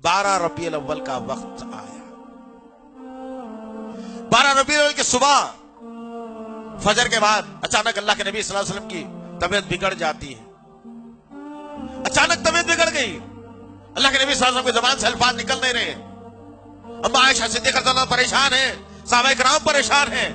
12 रबी अव्वल का वक्त आया। 12 रबी अव्वल की सुबह फजर के बाद अचानक अल्लाह के नबी सल्लल्लाहु अलैहि वसल्लम की तबीयत बिगड़ जाती है। अचानक तबीयत बिगड़ गई। अल्लाह के नबी सल्लल्लाहु अलैहि वसल्लम की जुबान से अल्फाज निकल नहीं रहे। अम्मा आयशा सिद्दीक़ा रज़ियल्लाहु अन्हा परेशान है, सहाबाए किराम परेशान है।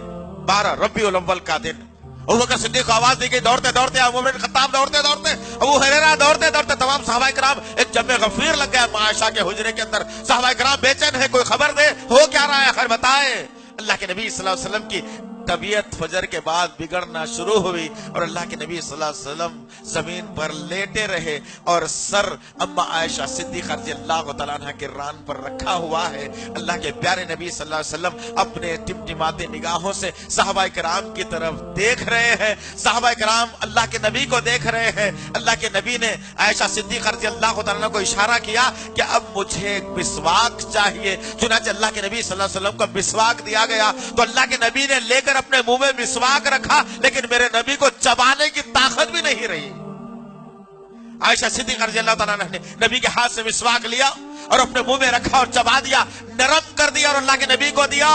12 रबीउल अव्वल का दिन अबू बकर सिद्दीक़ को आवाज दी गई, दौड़ते दौड़ते उमर बिन खत्ताब दौड़ते दौड़ते, अबू हुरैरा दौड़ते दौड़ते, तमाम सहाबाए किराम एक जम्मे गफीर लग गया अम्मा आयशा के हुजरे के अंदर। सहाबाए किराम बेचैन है, कोई खबर दे, हो क्या रहा है, खैर बताए। अल्लाह के नबी सल्लल्लाहु अलैहि वसल्लम की तबीयत फजर के बाद बिगड़ना शुरू हुई और अल्लाह के नबी सल्लल्लाहु अलैहि वसल्लम जमीन पर लेटे रहे और सर अम्मा आयशा सिद्दीक़ा रज़ियल्लाहु तआला अन्हा के रान पर रखा हुआ है। अल्लाह के प्यारे नबी सल्लल्लाहु अलैहि वसल्लम अपने टिमटिमाते निगाहों से सहाबाए किराम की तरफ देख रहे हैं। सहाबाए किराम अल्लाह के नबी को देख रहे हैं। अल्लाह के नबी ने आयशा सिद्दीक़ा रज़ियल्लाहु तआला अन्हा को इशारा किया कि अब मुझे एक मिसवाक चाहिए। चुनांचे अल्लाह के नबी सल्लल्लाहु अलैहि वसल्लम को मिसवाक दिया गया तो अल्लाह के नबी ने लेकर अपने मुंह में मिसवाक रखा, लेकिन मेरे नबी को चबाने की ताकत भी नहीं रही। आयशा सिद्दीक़ा रज़ियल्लाहु तआला अन्हा ने नबी के हाथ से मिसवाक लिया और अपने मुंह में रखा और चबा दिया, नरम कर दिया और अल्लाह के नबी को दिया।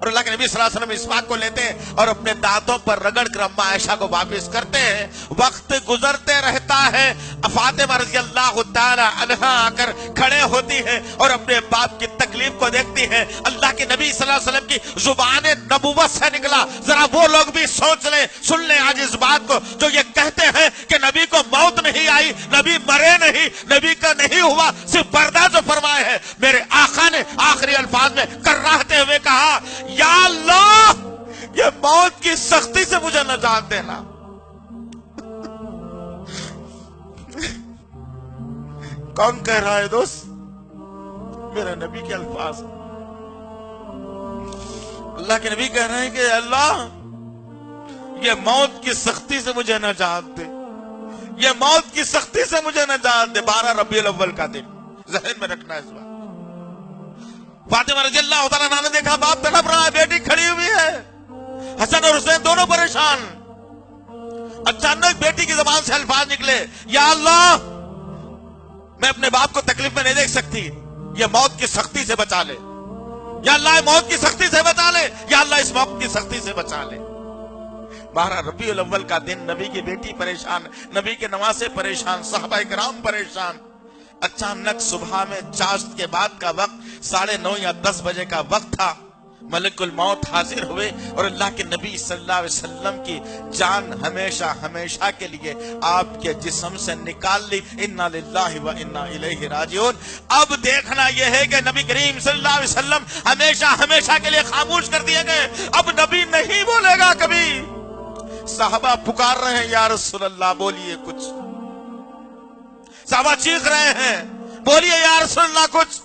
और अल्लाह के नबी सल्लल्लाहु अलैहि वसल्लम मिसवाक को लेते हैं और अपने दांतों पर रगड़ कर अम्मा आयशा को वापस करते हैं। वक्त गुजरते रहता है। फातिमा रज़ियल्लाहु तआला अन्हा आकर खड़े होती हैं और अपने बाप की तकलीफ को देखती हैं। अल्लाह के नबी सल्लल्लाहु अलैहि वसल्लम की जुबान नबुव्वत से निकला। जरा वो लोग भी सोच लें, सुन लें आज इस बात को, जो ये कहते हैं कि नबी को मौत नहीं आई, नबी मरे नहीं, नबी का नहीं हुआ, सिर्फ पर्दा जो फरमाए है। मेरे आका ने आखिरी अल्फाज में कर्राहते हुए कहा, या अल्लाह ये मौत की सख्ती से मुझे नजात देना। कौन कह रहा है दोस्त? मेरे नबी के अल्फाज। अल्लाह के नबी कह रहे हैं कि अल्लाह ये मौत की सख्ती से मुझे नजात दे, ये मौत की सख्ती से मुझे नजात दे। 12 रबीउल अव्वल का दिन ज़हन में रखना है इस बात। फातिमा रज़ियल्लाहु तआला अन्हा ने देखा बाप तड़प रहा है, बेटी खड़ी हुई है, हसन और हुसैन दोनों परेशान। अचानक बेटी की जुबान से अल्फाज निकले, या अल्लाह मैं अपने बाप को तकलीफ में नहीं देख सकती, ये मौत की सख्ती से बचा ले। या अल्लाह मौत की सख्ती से बचा ले, या अल्लाह इस मौत की सख्ती से बचा ले। 12 रबीउल अव्वल का दिन, नबी की बेटी परेशान, नबी के नवासे परेशान, सहाबाए किराम परेशान। अचानक सुबह में चाश्त के बाद का वक्त 9:30 या 10 बजे का वक्त था। मलकुल मौत हाजिर हुए और अल्लाह के नबी सल्लल्लाहु अलैहि वसल्लम की जान हमेशा हमेशा के लिए आपके जिस्म से निकाल ली। इन्ना लिल्लाहि व इन्ना इलैहि राजिऊन। अब देखना यह है कि नबी करीम सल्लल्लाहु अलैहि वसल्लम हमेशा हमेशा के लिए खामोश कर दिए गए। अब नबी नहीं बोलेगा कभी। साहबा पुकार रहे हैं, या रसूल अल्लाह बोलिए कुछ। साहबा चीख रहे हैं, बोलिए या रसूल अल्लाह कुछ।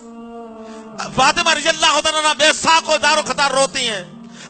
फातिमा रज़ियल्लाहु तआला अन्हा बेसाको दारो खतार रोती हैं।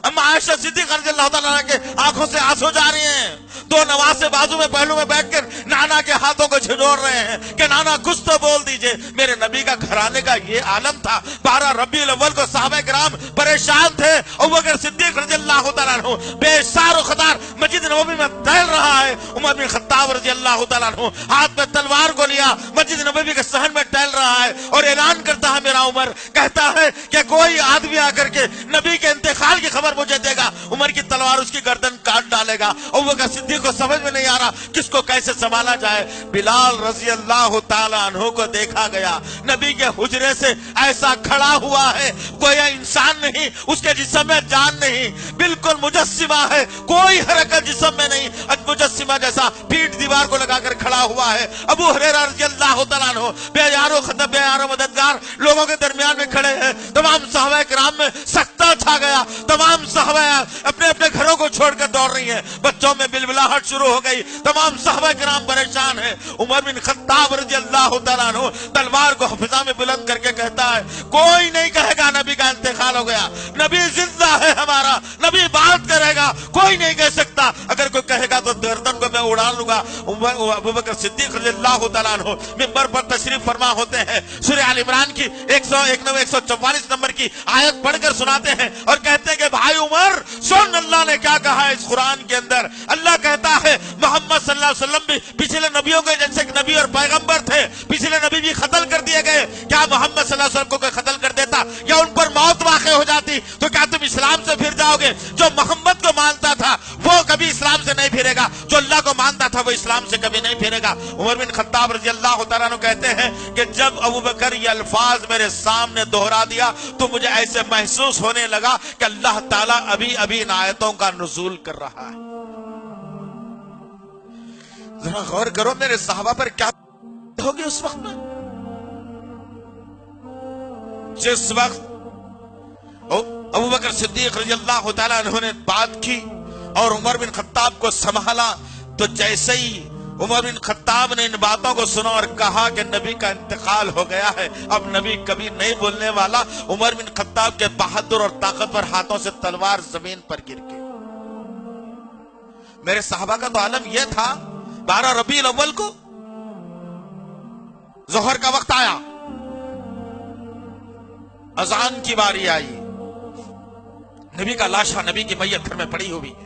अम्मा आयशा सिद्दीक़ा रज़ियल्लाहु तआला अन्हा के आंखों से आंसू जा रहे हैं। दो नवासे बाजू में पहलू में बैठकर नाना के हाथों को झिझोड़ रहे हैं कि नाना कुछ तो बोल दीजिए। मेरे नबी का घराने का ये आलम था। 12 रबीउल अव्वल को सहाबाए किराम परेशान थे। अबू बकर सिद्दीक़ रज़ियल्लाहु तआला अन्हु बेसारो खतार मस्जिद नबवी में टहल रहा है। उमर बिन खत्ताब रज़ियल्लाहु तआला अन्हु हाथ में तलवार को लिया मस्जिद नबवी के सहन में टहल रहा है और ऐलान करता है, मेरा उमर कहता है कि कोई आदमी आकर के नबी के इंतकाल की खबर मुझे देगा, उमर की तलवार उसकी गर्दन काट डालेगा। अबू बकर सिद्दीक़ को समझ में नहीं आ रहा किसको कैसे संभाला जाए। बिलाल रज़ियल्लाहु तआला अन्हु को देखा गया, नबी के हुजरे से ऐसा खड़ा हुआ है, कोई इंसान नहीं, उसके जिस्म में जान नहीं, बिल्कुल मुजस्सिमा है, कोई हरकत जिस्म में नहीं, मुजस्सिमा जैसा पीठ दीवार को लगाकर खड़ा हुआ है। अबू हुरैरा रज़ियल्लाहु तआला अन्हु बेयारो खत्म बेयारो मददगार लोगों के दरमियान में खड़े हैं। तमाम सहाबाए किराम में सकता छा गया। तमाम सहाबा अपने अपने घरों को छोड़कर दौड़ रही हैं। बच्चों में बिलबिलाहट शुरू हो गई। तमाम सहाबा किराम परेशान हैं। उमर बिन खत्ताब रज़ियल्लाहु तआला अन्हु तलवार को फिजा में बुलंद करके कहता है, कोई नहीं कहेगा नबी का इंतकाल हो गया, नबी जिंदा है हमारा, नबी बात कर रहेगा, कोई नहीं कह सकता। अगर कोई कहेगा तो गर्दन को मैं उड़ा लूंगा। अबू बकर सिद्दीक रज़ियल्लाहु तआला अन्हु मिंबर पर तशरीफ फरमा होते हैं, सूरह आल इमरान की 144 नंबर की आयत पढ़कर सुनाते हैं और कहते हैं कि भाई उमर सुन, अल्लाह ने क्या कहा है इस कुरान के अंदर। अल्लाह कहता है मोहम्मद सल्लल्लाहु अलैहि वसल्लम भी पिछले नबियों के जैसे नबी और पैगंबर थे, पिछले नबी भी कत्ल कर दिए गए। क्या मोहम्मद सल्लल्लाहु अलैहि वसल्लम को कोई कत्ल कर देता या उन पर मौत वाक़ई हो जाती तो क्या तुम इस्लाम से फिर जाओगे? जो मोहम्मद को मानता था वो कभी इस्लाम से नहीं फिरेगा, जो अल्लाह को मानता था वो इस्लाम से कभी नहीं फिरेगा। उमर बिन खत्ताब रज़ियल्लाहु तआला अन्हु कहते हैं कि जब अबू बकर ये अल्फाज मेरे सामने दोहरा दिया तो मुझे ऐसे महसूस होने लगा कि अल्लाह ताला अभी अभी इन आयतों का नुज़ूल कर रहा है। जरा गौर करो मेरे सहाबा पर क्या होगी उस वक्त में। जिस वक्त अबू बकर सिद्दीक रज़ियल्लाहु तआला अन्हु ने बात की और उमर बिन खत्ताब को संभाला, तो जैसे ही उमर बिन खत्ताब ने इन बातों को सुना और कहा कि नबी का इंतकाल हो गया है, अब नबी कभी नहीं बोलने वाला, उमर बिन खत्ताब के बहादुर और ताकतवर हाथों से तलवार जमीन पर गिर गई। मेरे साहबा का तो आलम यह था, 12 रबीउल अव्वल को जोहर का वक्त आया, अजान की बारी आई, नबी का लाशा, नबी की मैयत घर में पड़ी हुई है।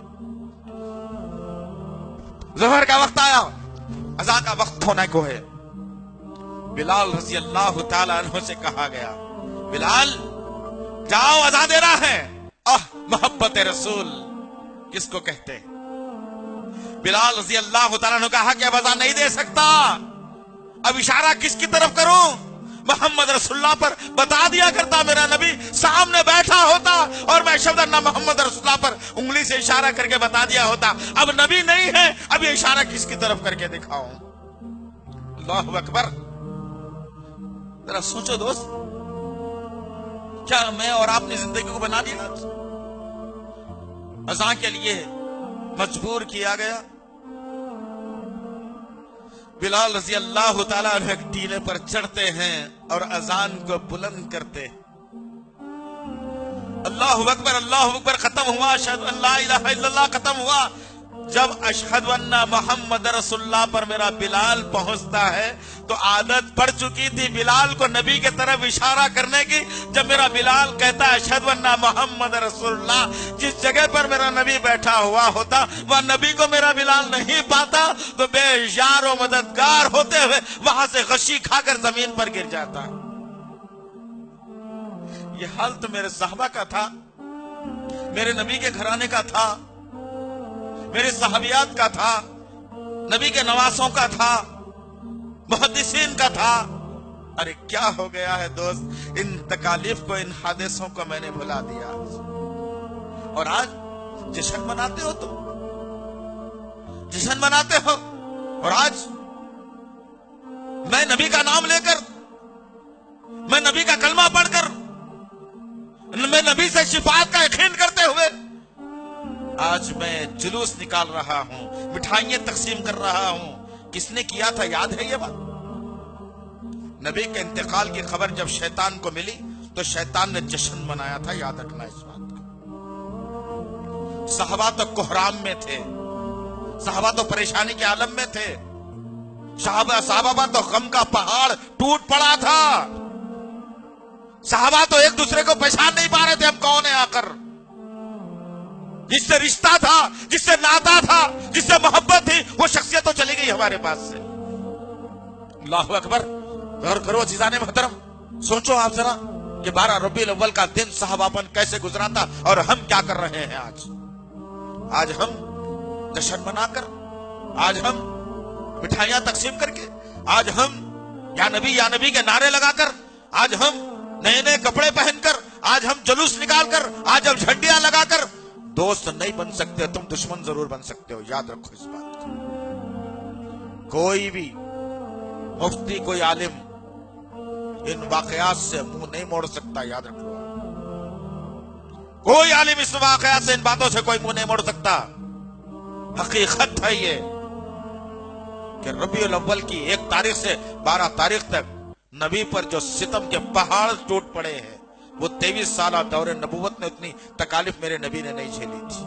जोहर का वक्त आया, अज़ान का वक्त होने को है। बिलाल रज़ियल्लाहु तआला अन्हु से कहा गया, बिलाल जाओ अज़ान देना है। मोहब्बत रसूल किसको कहते हैं? बिलाल रज़ियल्लाहु तआला अन्हु कहा कि अब अज़ान नहीं दे सकता, अब इशारा किसकी तरफ करूं? मोहम्मद रसूलुल्लाह पर बता दिया करता, मेरा नबी सामने बैठा होता और मैं शब्द अन्ना मोहम्मद रसूलुल्लाह पर उंगली से इशारा करके बता दिया होता। अब नबी नहीं है, अब ये इशारा किसकी तरफ करके दिखाऊं? अल्लाहु अकबर। जरा सोचो दोस्त, क्या मैं और आपने जिंदगी को बना दिया? अज़ान के लिए मजबूर किया गया। बिलाल रज़ियल्लाहु तआला अन्हु एक टीले पर चढ़ते हैं और अजान को बुलंद करते हैं। अल्लाहु अकबर खत्म हुआ, अशहदु अल्ला इलाहा इल्लल्लाह खत्म हुआ। जब अशहदु अन्ना मोहम्मद रसूलुल्लाह पर मेरा बिलाल पहुंचता है तो आदत पड़ चुकी थी बिलाल को नबी के तरफ इशारा करने की। जब मेरा बिलाल कहता है अशहदु अन्ना मोहम्मद रसूलुल्लाह, जिस जगह पर मेरा नबी बैठा हुआ होता वह नबी को मेरा बिलाल नहीं पाता तो बेयार और मददगार होते हुए वहां से गशी खाकर जमीन पर गिर जाता। ये हाल तो मेरे साहबा का था, मेरे नबी के घराने का था, मेरे सहाबियात का था, नबी के नवासों का था, मुहद्दिसीन का था। अरे क्या हो गया है दोस्त, इन तकालीफ को, इन हादिसों को मैंने भुला दिया और आज जश्न मनाते हो, तुम जश्न मनाते हो। और आज मैं नबी का नाम लेकर, मैं नबी का कलमा पढ़कर, मैं नबी से शिफाअत का यकीन करते हुए आज मैं जुलूस निकाल रहा हूं, मिठाइयां तकसीम कर रहा हूं। किसने किया था, याद है ये बात? नबी के इंतकाल की खबर जब शैतान को मिली तो शैतान ने जश्न मनाया था, याद रखना इस बात को। सहाबा तो कोहराम में थे, सहाबा तो परेशानी के आलम में थे, सहाबा तो गम का पहाड़ टूट पड़ा था। सहाबा तो एक दूसरे को पहचान नहीं पा रहे थे, हम कौन है आकर। जिससे रिश्ता था, जिससे नाता था, जिससे मोहब्बत थी, वो शख्सियत तो चली गई हमारे पास से। अल्लाहु अकबर। गौर करो अज़ीज़ान मोहतरम, सोचो आप जरा कि 12 रबीउल अव्वल का दिन सहाबापन कैसे गुजरा था और हम क्या कर रहे हैं आज। आज हम जश्न मनाकर, आज हम मिठाइयां तकसीम करके, आज हम या नबी के नारे लगाकर, आज हम नए नए कपड़े पहनकर, आज हम जुलूस निकालकर, आज हम झंडियां लगाकर दोस्त नहीं बन सकते, तुम दुश्मन जरूर बन सकते हो, याद रखो इस बात को। कोई भी मुफ्ती, कोई आलिम इन वाकयात से मुंह नहीं मोड़ सकता, याद रखो। कोई आलिम इस वाकयात से, इन बातों से कोई मुंह नहीं मोड़ सकता। हकीकत है ये कि रबीउल अव्वल की 1 तारीख से 12 तारीख तक नबी पर जो सितम के पहाड़ टूट पड़े हैं, वो 23 साल दौरे नबूवत में उतनी तकालीफ मेरे नबी ने नहीं झेली थी।